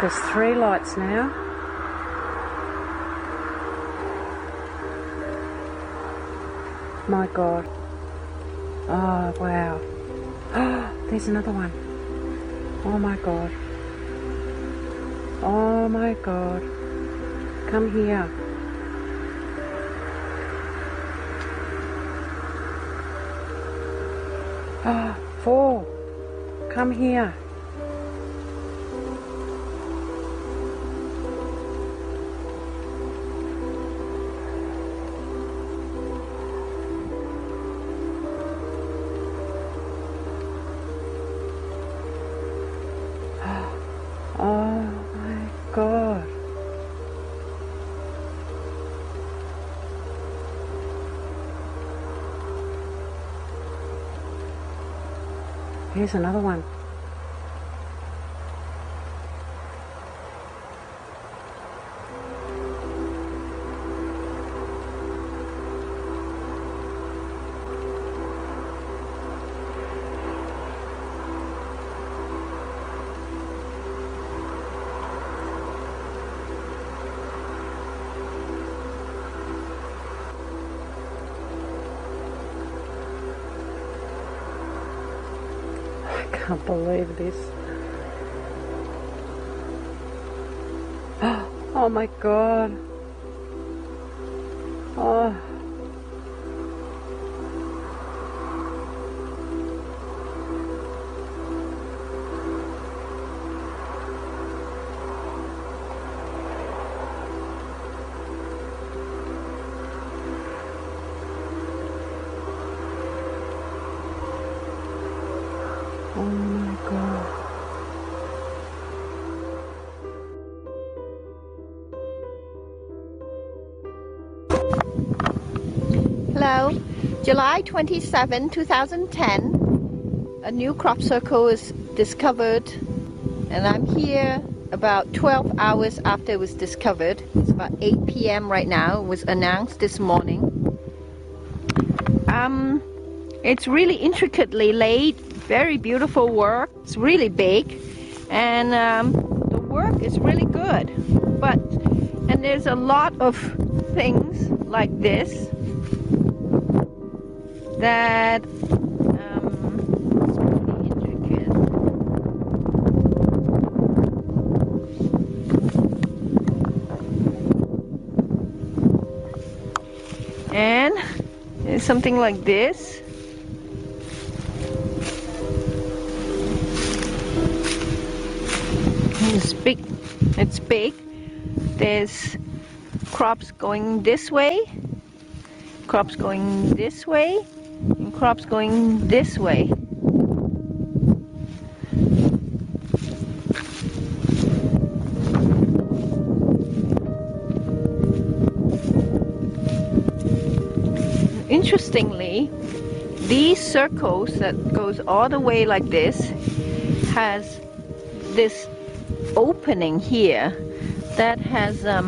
There's 3 lights now. My God. Oh, wow. Oh, there's another one. Oh my God. Oh my God. Come here. Oh, 4. Come here. Oh my God. Here's another one. I can't believe this. Oh my God. Oh. Oh my God. Hello, July 27, 2010. A new crop circle is discovered, and I'm here about 12 hours after it was discovered. It's about 8 p.m. right now. It was announced this morning. It's really intricately laid, very beautiful work. It's really big, and the work is really good. And there's a lot of things like this that it's really intricate. And it's something like this. It's big. It's big. There's crops going this way, crops going this way, and crops going this way. Interestingly, these circles that goes all the way like this has this opening here that has a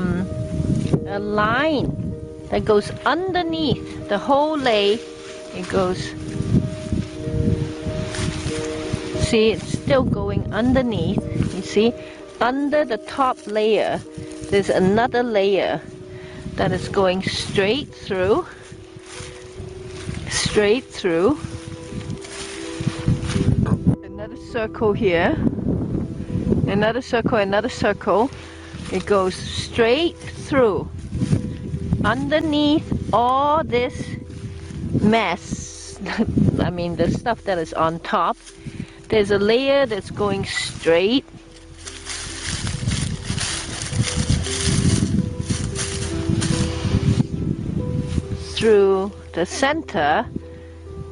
line that goes underneath the whole lay. It goes, see, it's still going underneath. You see, under the top layer there's another layer that is going straight through, another circle here, another circle, another circle. It goes straight through underneath all this mess. I mean, the stuff that is on top. There's a layer that's going straight through the center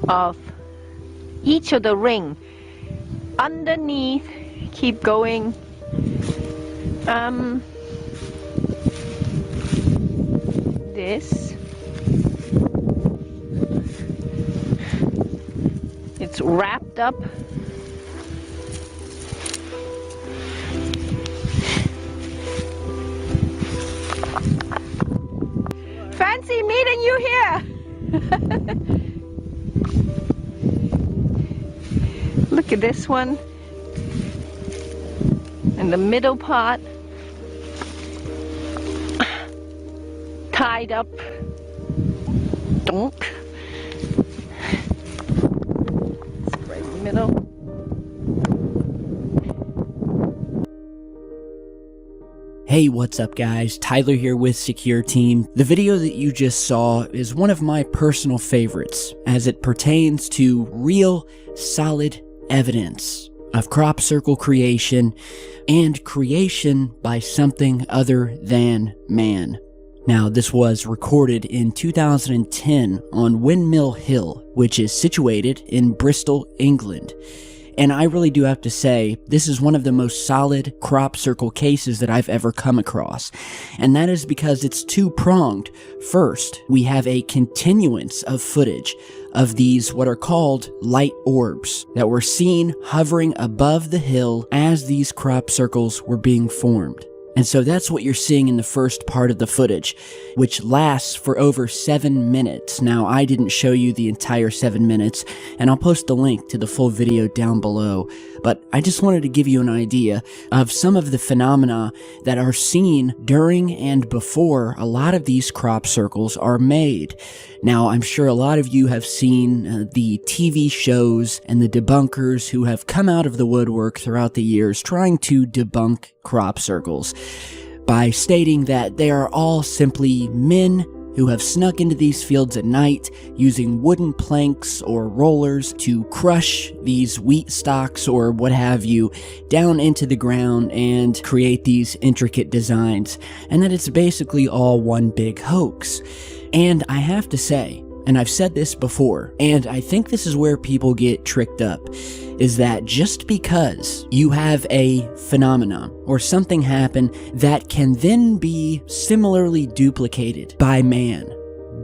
of each of the ring. Underneath, keep going. This, it's wrapped up. Fancy meeting you here. Look at this one. And the middle part tied up. Donk. Right in the middle. Hey, what's up guys? Tyler here with Secure Team. The video that you just saw is one of my personal favorites as it pertains to real, solid evidence of crop circle creation and creation by something other than man. Now, this was recorded in 2010 on Windmill Hill, which is situated in Bristol, England. And I really do have to say, this is one of the most solid crop circle cases that I've ever come across. And that is because it's two-pronged. First, we have a continuance of footage of these what are called light orbs that were seen hovering above the hill as these crop circles were being formed. And so that's what you're seeing in the first part of the footage, which lasts for over 7 minutes. Now, I didn't show you the entire 7 minutes, and I'll post a link to the full video down below, but I just wanted to give you an idea of some of the phenomena that are seen during and before a lot of these crop circles are made. Now, I'm sure a lot of you have seen the TV shows and the debunkers who have come out of the woodwork throughout the years trying to debunk crop circles by stating that they are all simply men who have snuck into these fields at night using wooden planks or rollers to crush these wheat stalks or what have you down into the ground and create these intricate designs, and that it's basically all one big hoax. And I have to say, and I've said this before, and I think this is where people get tricked up, is that just because you have a phenomenon or something happen that can then be similarly duplicated by man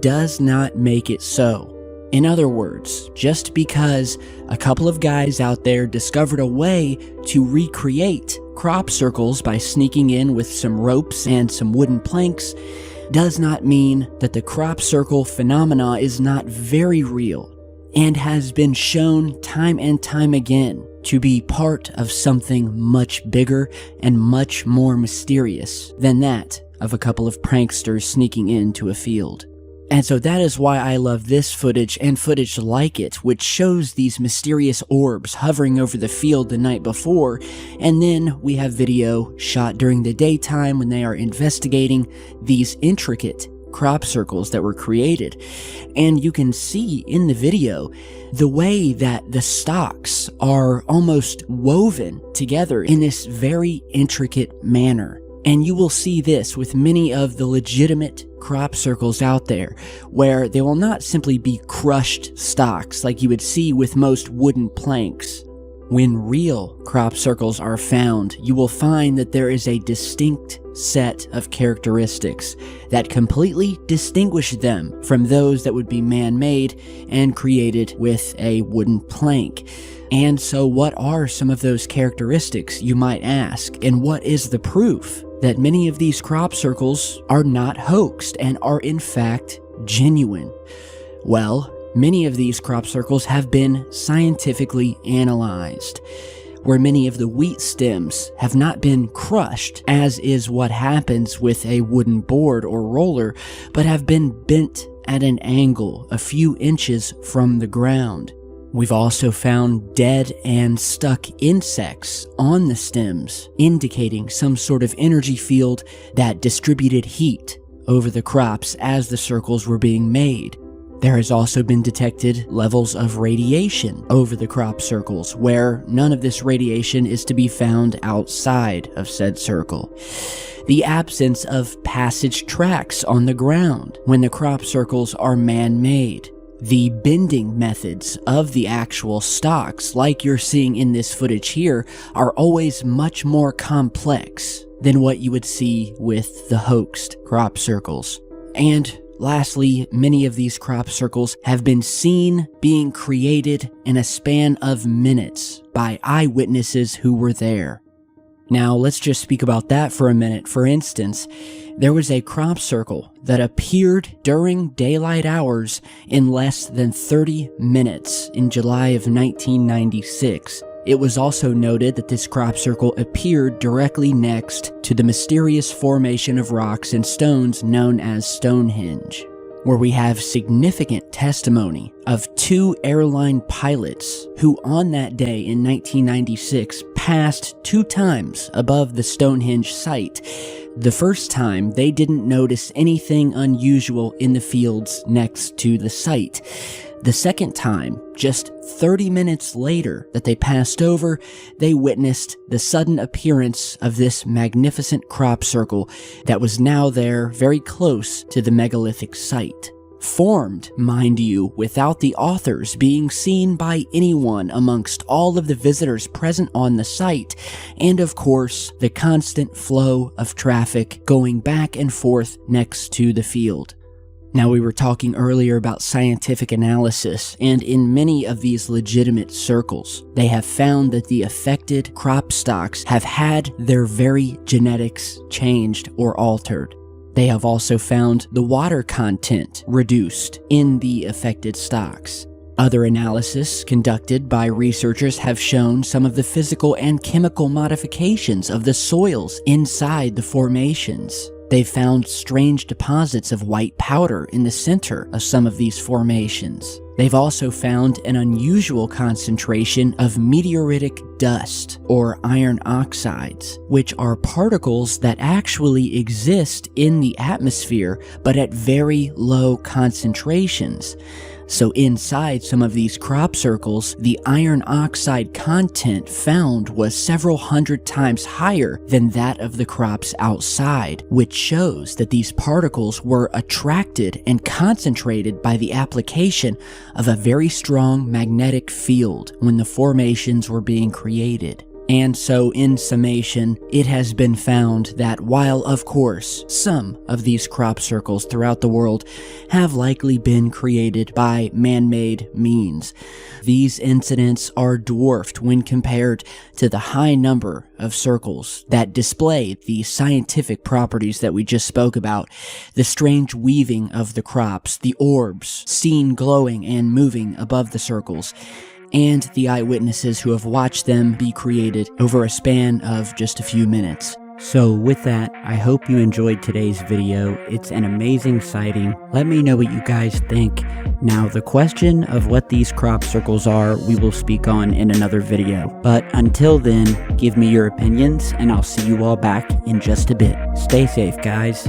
does not make it so. In other words, just because a couple of guys out there discovered a way to recreate crop circles by sneaking in with some ropes and some wooden planks does not mean that the crop circle phenomena is not very real and has been shown time and time again to be part of something much bigger and much more mysterious than that of a couple of pranksters sneaking into a field. And so that is why I love this footage and footage like it, which shows these mysterious orbs hovering over the field the night before, and then we have video shot during the daytime when they are investigating these intricate crop circles that were created. And you can see in the video the way that the stalks are almost woven together in this very intricate manner. And you will see this with many of the legitimate crop circles out there, where they will not simply be crushed stalks like you would see with most wooden planks. When real crop circles are found, you will find that there is a distinct set of characteristics that completely distinguish them from those that would be man-made and created with a wooden plank. And so what are some of those characteristics, you might ask, and what is the proof that many of these crop circles are not hoaxed and are in fact genuine? Well, many of these crop circles have been scientifically analyzed, where many of the wheat stems have not been crushed, as is what happens with a wooden board or roller, but have been bent at an angle a few inches from the ground. We've also found dead and stuck insects on the stems, indicating some sort of energy field that distributed heat over the crops as the circles were being made. There has also been detected levels of radiation over the crop circles, where none of this radiation is to be found outside of said circle. The absence of passage tracks on the ground when the crop circles are man-made. The bending methods of the actual stalks, like you're seeing in this footage here, are always much more complex than what you would see with the hoaxed crop circles. And lastly, many of these crop circles have been seen being created in a span of minutes by eyewitnesses who were there. Now, let's just speak about that for a minute. For instance, there was a crop circle that appeared during daylight hours in less than 30 minutes in July of 1996. It was also noted that this crop circle appeared directly next to the mysterious formation of rocks and stones known as Stonehenge, where we have significant testimony of 2 airline pilots who on that day in 1996 passed 2 times above the Stonehenge site. The first time, they didn't notice anything unusual in the fields next to the site. The second time, just 30 minutes later that they passed over, they witnessed the sudden appearance of this magnificent crop circle that was now there very close to the megalithic site. Formed, mind you, without the authors being seen by anyone amongst all of the visitors present on the site, and of course, the constant flow of traffic going back and forth next to the field. Now, we were talking earlier about scientific analysis, and in many of these legitimate circles, they have found that the affected crop stocks have had their very genetics changed or altered. They have also found the water content reduced in the affected stocks. Other analysis conducted by researchers have shown some of the physical and chemical modifications of the soils inside the formations. They've found strange deposits of white powder in the center of some of these formations. They've also found an unusual concentration of meteoritic dust, or iron oxides, which are particles that actually exist in the atmosphere, but at very low concentrations. So inside some of these crop circles, the iron oxide content found was several hundred times higher than that of the crops outside, which shows that these particles were attracted and concentrated by the application of a very strong magnetic field when the formations were being created. And so, in summation, it has been found that while, of course, some of these crop circles throughout the world have likely been created by man-made means, these incidents are dwarfed when compared to the high number of circles that display the scientific properties that we just spoke about, the strange weaving of the crops, the orbs seen glowing and moving above the circles, and the eyewitnesses who have watched them be created over a span of just a few minutes. So with that, I hope you enjoyed today's video. It's an amazing sighting. Let me know what you guys think. Now, the question of what these crop circles are, we will speak on in another video. But until then, give me your opinions, and I'll see you all back in just a bit. Stay safe, guys.